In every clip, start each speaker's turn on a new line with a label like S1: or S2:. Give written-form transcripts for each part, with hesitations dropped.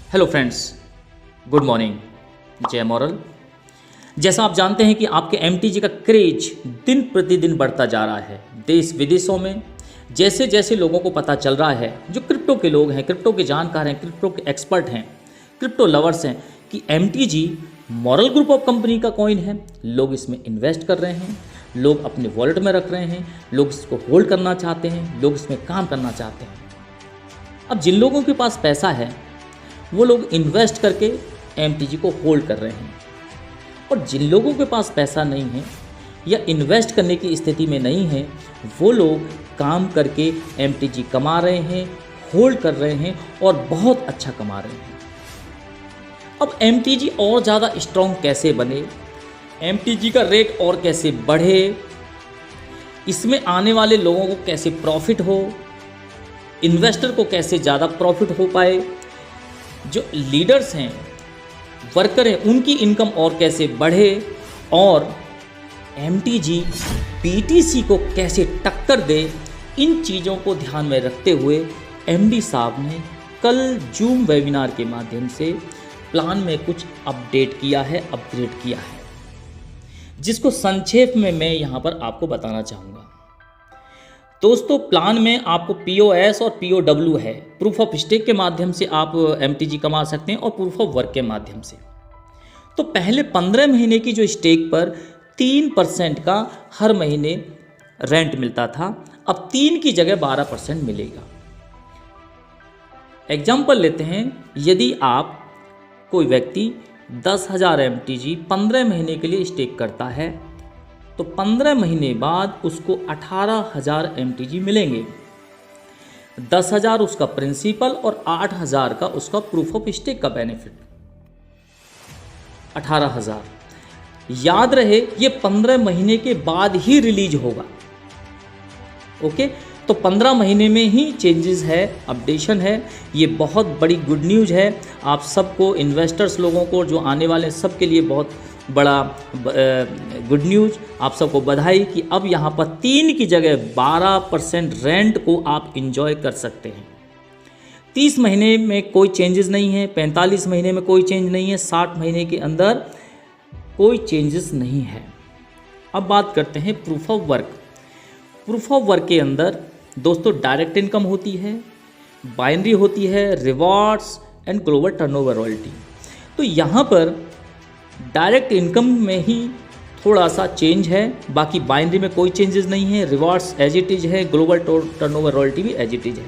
S1: Hello friends, good morning, जय moral. जैसा आप जानते हैं कि आपके एमटीजी का क्रेज दिन प्रतिदिन बढ़ता जा रहा है। देश विदेशों में जैसे जैसे लोगों को पता चल रहा है, जो क्रिप्टो के लोग हैं, क्रिप्टो के जानकार हैं, क्रिप्टो के एक्सपर्ट हैं, क्रिप्टो लवर्स हैं, कि MTG moral group of company का कॉइन है। लोग इसमें इन्वेस्ट कर रहे हैं, लोग अपने वॉलेट में रख रहे हैं, लोग इसको होल्ड करना चाहते हैं, लोग इसमें काम करना चाहते हैं। अब जिन लोगों के पास पैसा है वो लोग इन्वेस्ट करके एमटीजी को होल्ड कर रहे हैं, और जिन लोगों के पास पैसा नहीं है या इन्वेस्ट करने की स्थिति में नहीं है वो लोग काम करके एमटीजी कमा रहे हैं, होल्ड कर रहे हैं और बहुत अच्छा कमा रहे हैं। अब एमटीजी और ज़्यादा स्ट्रॉन्ग कैसे बने, एमटीजी का रेट और कैसे बढ़े, इसमें आने वाले लोगों को कैसे प्रॉफिट हो, इन्वेस्टर को कैसे ज़्यादा प्रॉफिट हो पाए, जो लीडर्स हैं, वर्कर हैं, उनकी इनकम और कैसे बढ़े, और एमटीजी बीटीसी को कैसे टक्कर दे, इन चीज़ों को ध्यान में रखते हुए एमडी साहब ने कल जूम वेबिनार के माध्यम से प्लान में कुछ अपडेट किया है, अपग्रेड किया है, जिसको संक्षेप में मैं यहाँ पर आपको बताना चाहूँगा। दोस्तों, प्लान में आपको पीओएस और पीओडब्ल्यू है, प्रूफ ऑफ स्टेक के माध्यम से आप एमटीजी कमा सकते हैं, और प्रूफ ऑफ वर्क के माध्यम से। तो पहले 15 महीने की जो स्टेक पर 3% का हर महीने रेंट मिलता था, अब 3 की जगह 12% मिलेगा। एग्जाम्पल लेते हैं, यदि आप कोई व्यक्ति 10,000 एमटीजी 15 महीने के लिए स्टेक करता है तो 15 महीने बाद उसको 18,000 एमटीजी मिलेंगे। 10,000 उसका प्रिंसिपल और 8,000 का उसका प्रूफ ऑफ स्टेक का बेनिफिट, 18,000। याद रहे ये 15 महीने के बाद ही रिलीज होगा। ओके, तो 15 महीने में ही चेंजेस है, अपडेशन है। ये बहुत बड़ी गुड न्यूज़ है आप सबको, इन्वेस्टर्स लोगों को, जो आने वाले सबके लिए बहुत बड़ा गुड न्यूज़। आप सबको बधाई कि अब यहाँ पर 3 की जगह 12% रेंट को आप इंजॉय कर सकते हैं। 30 महीने में कोई चेंजेस नहीं है, 45 महीने में कोई चेंज नहीं है, 60 महीने के अंदर कोई चेंजेस नहीं है। अब बात करते हैं proof of work. Proof of work के अंदर दोस्तों डायरेक्ट इनकम होती है, बाइनरी होती है, rewards and global turnover royalty. तो यहाँ पर डायरेक्ट इनकम में ही थोड़ा सा चेंज है, बाकी बाइनरी में कोई चेंजेस नहीं है, रिवॉर्ड्स एज इट इज़ है, ग्लोबल टर्नओवर रॉयल्टी भी एज इट इज़ है।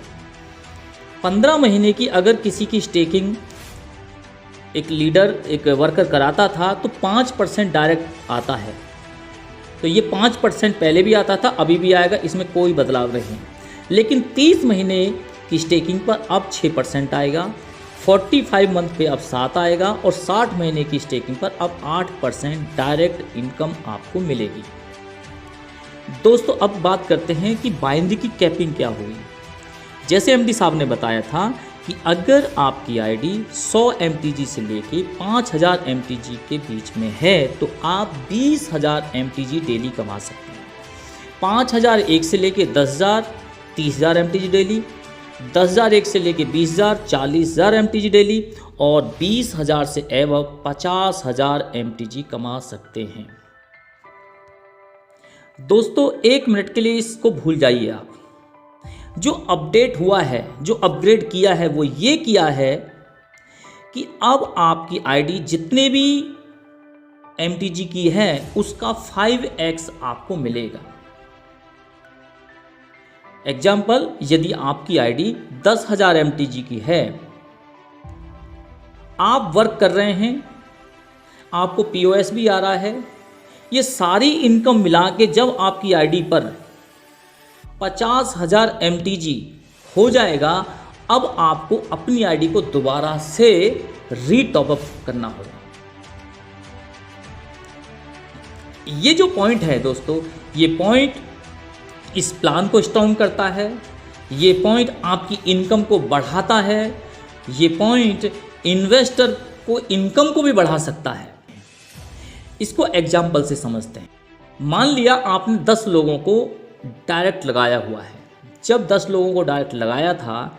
S1: 15 महीने की अगर किसी की स्टेकिंग एक लीडर, एक वर्कर कराता था तो 5% डायरेक्ट आता है। तो ये 5% पहले भी आता था, अभी भी आएगा, इसमें कोई बदलाव नहीं। लेकिन 30 महीने की स्टेकिंग पर अब 6% आएगा, 45 मंथ पे अब 7 आएगा, और 60 महीने की स्टेकिंग पर अब 8% डायरेक्ट इनकम आपको मिलेगी। दोस्तों, अब बात करते हैं कि बाइनरी की कैपिंग क्या होगी। जैसे एमडी साहब ने बताया था कि अगर आपकी आईडी 100 एमटीजी से लेके 5,000 एमटीजी के बीच में है तो आप 20,000 एमटीजी डेली कमा सकते हैं। 5,000 एक से लेके 10,000, 30,000 एमटीजी डेली, 10,000 एक से लेके 20,000, 40,000 एमटीजी डेली, और 20,000 से एवं 50,000 एमटीजी कमा सकते हैं। दोस्तों, 1 मिनट के लिए इसको भूल जाइए आप। जो अपडेट हुआ है, जो अपग्रेड किया है, वो ये किया है कि अब आपकी आईडी जितने भी एमटीजी की है उसका 5x आपको मिलेगा। एग्जाम्पल, यदि आपकी आईडी 10,000 एमटीजी की है, आप वर्क कर रहे हैं, आपको पीओएस भी आ रहा है, ये सारी इनकम मिला के जब आपकी आईडी पर 50,000 एमटीजी हो जाएगा, अब आपको अपनी आईडी को दोबारा से रीटॉपअप करना होगा। ये जो पॉइंट है दोस्तों, ये पॉइंट इस प्लान को स्ट्रॉन्ग करता है, ये पॉइंट आपकी इनकम को बढ़ाता है, ये पॉइंट इन्वेस्टर को इनकम को भी बढ़ा सकता है। इसको एग्जाम्पल से समझते हैं। मान लिया आपने 10 लोगों को डायरेक्ट लगाया हुआ है। जब 10 लोगों को डायरेक्ट लगाया था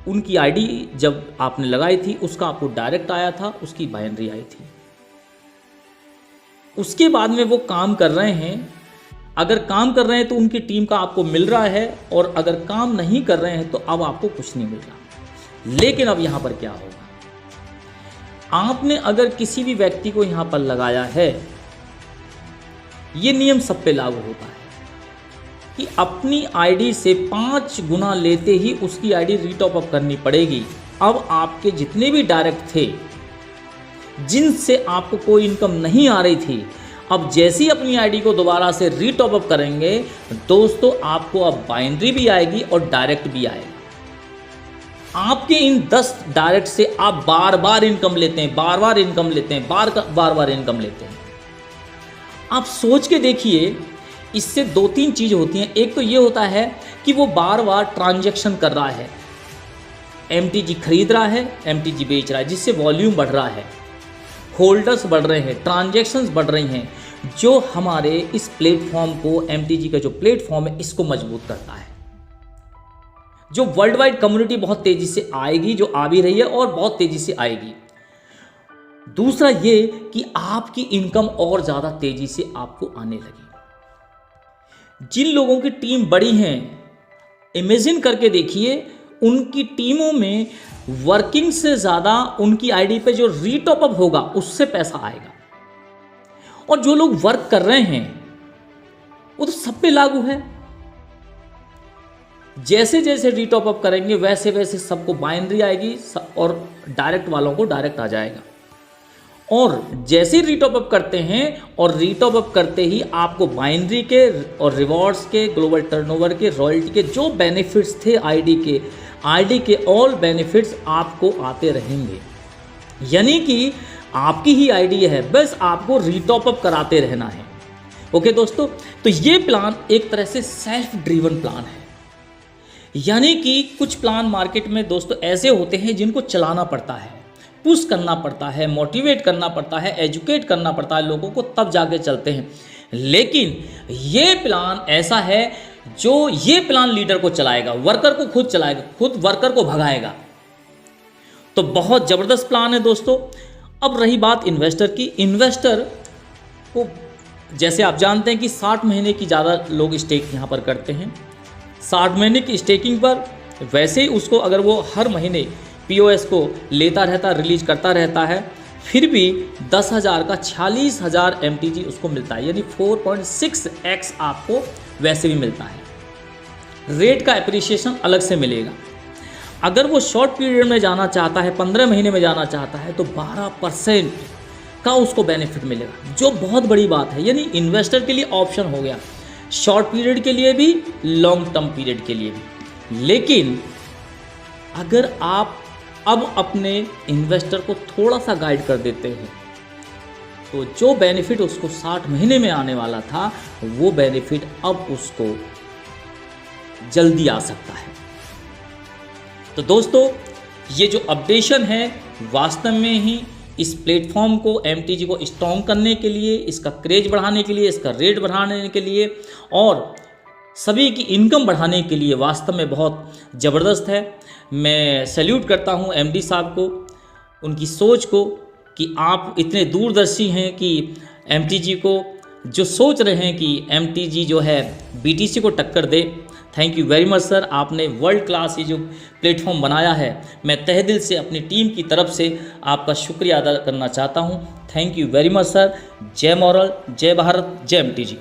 S1: उनकी आईडी जब आपने लगाई थी उसका आपको डायरेक्ट आया था, उसकी बाइनरी आई थी। उसके बाद में वो काम कर रहे हैं, अगर काम कर रहे हैं तो उनकी टीम का आपको मिल रहा है, और अगर काम नहीं कर रहे हैं तो अब आपको कुछ नहीं मिल रहा। लेकिन अब यहाँ पर क्या होगा, आपने अगर किसी भी व्यक्ति को यहाँ पर लगाया है, ये नियम सब पे लागू होता है कि अपनी आईडी से 5 गुना लेते ही उसकी आईडी रीटॉप अप करनी पड़ेगी। अब आपके जितने भी डायरेक्ट थे, जिनसे आपको कोई इनकम नहीं आ रही थी, अब जैसी अपनी आईडी को दोबारा से रीटॉप अप करेंगे दोस्तों, आपको अब बाइनरी भी आएगी और डायरेक्ट भी आएगा। आपके इन 10 डायरेक्ट से आप बार बार इनकम लेते हैं, बार बार इनकम लेते हैं, बार बार इनकम लेते हैं। आप सोच के देखिए, इससे 2-3 चीज़ होती हैं। एक तो ये होता है कि वो बार बार ट्रांजैक्शन कर रहा है, MTG खरीद रहा है, MTG बेच रहा है, जिससे वॉल्यूम बढ़ रहा है, होल्डर्स बढ़ रहे हैं, ट्रांजैक्शंस बढ़ रही हैं, जो हमारे इस प्लेटफॉर्म को, MTG का जो प्लेटफॉर्म है, इसको मजबूत करता है। जो वर्ल्ड वाइड कम्युनिटी बहुत तेज़ी से आएगी, जो आ भी रही है और बहुत तेज़ी से आएगी। दूसरा ये कि आपकी इनकम और ज़्यादा तेज़ी से आपको आने लगी। जिन लोगों की टीम बड़ी हैं, इमेजिन करके देखिए, उनकी टीमों में वर्किंग से ज़्यादा उनकी आईडी पे जो रीटॉप अप होगा उससे पैसा आएगा। और जो लोग वर्क कर रहे हैं वो तो सब पे लागू है। जैसे जैसे रीटॉप अप करेंगे वैसे वैसे सबको बाइनरी आएगी और डायरेक्ट वालों को डायरेक्ट आ जाएगा। और जैसे रीटॉप अप करते हैं और रीटॉप अप करते ही आपको बाइनरी के और रिवॉर्ड्स के, ग्लोबल टर्नओवर के, रॉयल्टी के जो बेनिफिट्स थे आईडी के ऑल बेनिफिट्स आपको आते रहेंगे। यानी कि आपकी ही आईडी है, बस आपको रीटॉप अप कराते रहना है। ओके दोस्तों, तो ये प्लान एक तरह से सेल्फ ड्रिवन प्लान है। यानी कि कुछ प्लान मार्केट में दोस्तों ऐसे होते हैं जिनको चलाना पड़ता है, पुश करना पड़ता है, मोटिवेट करना पड़ता है, एजुकेट करना पड़ता है लोगों को, तब जाके चलते हैं। लेकिन ये प्लान ऐसा है जो ये प्लान लीडर को चलाएगा, वर्कर को खुद चलाएगा, खुद वर्कर को भगाएगा। तो बहुत ज़बरदस्त प्लान है दोस्तों। अब रही बात इन्वेस्टर की। इन्वेस्टर को जैसे आप जानते हैं कि 60 महीने की ज़्यादा लोग स्टेक यहाँ पर करते हैं। 60 महीने की स्टेकिंग पर वैसे ही उसको अगर वो हर महीने POS को लेता रहता, रिलीज करता रहता है, फिर भी 10,000 का 46,000 MTG उसको मिलता है, यानी 4.6x आपको वैसे भी मिलता है। रेट का एप्रिसिएशन अलग से मिलेगा। अगर वो शॉर्ट पीरियड में जाना चाहता है, 15 महीने में जाना चाहता है, तो 12% का उसको बेनिफिट मिलेगा, जो बहुत बड़ी बात है। यानी इन्वेस्टर के लिए ऑप्शन हो गया, शॉर्ट पीरियड के लिए भी, लॉन्ग टर्म पीरियड के लिए भी। लेकिन अगर आप अब अपने इन्वेस्टर को थोड़ा सा गाइड कर देते हैं, तो जो बेनिफिट उसको 60 महीने में आने वाला था, वो बेनिफिट अब उसको जल्दी आ सकता है। तो दोस्तों, ये जो अपडेशन है वास्तव में ही इस प्लेटफॉर्म को, MTG को स्ट्रॉन्ग करने के लिए, इसका क्रेज बढ़ाने के लिए, इसका रेट बढ़ाने के लिए और सभी की इनकम बढ़ाने के लिए वास्तव में बहुत ज़बरदस्त है। मैं सैल्यूट करता हूं MD साहब को, उनकी सोच को, कि आप इतने दूरदर्शी हैं कि MTG को जो सोच रहे हैं कि MTG जो है BTC को टक्कर दे। Thank you very much sir, आपने वर्ल्ड क्लास ये जो प्लेटफॉर्म बनाया है, मैं तहे दिल से अपनी टीम की तरफ से आपका शुक्रिया अदा करना चाहता हूँ। Thank you very much sir. जय मॉरल, जय भारत, जय MTG।